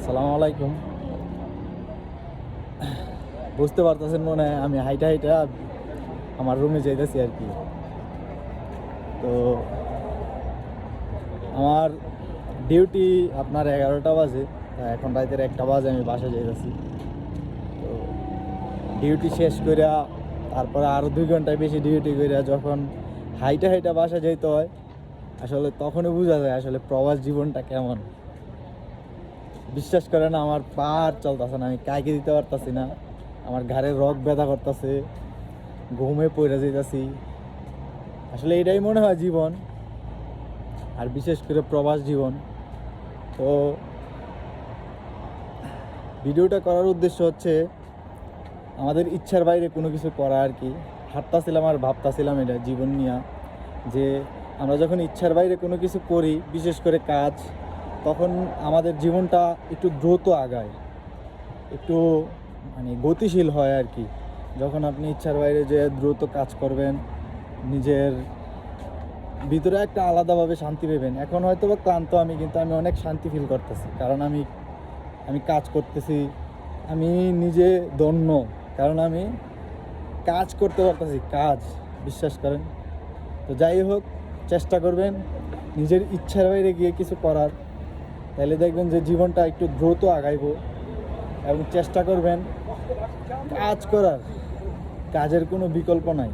আসসালামু আলাইকুম। বুঝতে পারতেছেন মনে হয় আমি হাইটা হাইটা আমার রুমে যাইতেছি আর কি। তো আমার ডিউটি আপনার 11টা বাজে, এখন রাতের 1টা বাজে আমি বাসায় যাইতেছি। তো ডিউটি শেষ কইরা তারপরে আরও 2 ঘন্টায় বেশি ডিউটি কইরা যখন হাইটা হাইটা বাসায় যাইতে হয়, আসলে তখনই বোঝা যায় আসলে প্রবাস জীবনটা কেমন। বিশ্বাস করেন আমার পা আর চলতেছে না, আমি কাইকে দিতে পারতাছি না, আমার ঘাড়ের রগ ব্যথা করতেছে, ঘুমে পড়ে যাইতাছি। আসলে এটাই মনে হয় জীবন, আর বিশেষ করে প্রবাস জীবন। তো ভিডিওটা করার উদ্দেশ্য হচ্ছে আমাদের ইচ্ছার বাইরে কোনো কিছু করা আর কি। হাঁটতাছিলাম আর ভাবতাছিলাম এটা জীবন নিয়ে, যে আমরা যখন ইচ্ছার বাইরে কোনো কিছু করি, বিশেষ করে কাজ, তখন আমাদের জীবনটা একটু দ্রুত আগায়, একটু মানে গতিশীল হয় আর কি। যখন আপনি ইচ্ছার বাইরে যে দ্রুত কাজ করবেন, নিজের ভিতরে একটা আলাদাভাবে শান্তি পাবেন। এখন হয়তো বা ক্লান্ত আমি, কিন্তু আমি অনেক শান্তি ফিল করতেছি, কারণ আমি আমি কাজ করতেছি। আমি নিজে ধন্য, কারণ আমি কাজ করতে পারতেছি, কাজ, বিশ্বাস করেন। তো যাই হোক, চেষ্টা করবেন নিজের ইচ্ছার বাইরে গিয়ে কিছু করার, তাহলে দেখবেন যে জীবনটা একটু দ্রুত আগাইব। এবং চেষ্টা করবেন কাজ করার, কাজের কোনো বিকল্প নাই।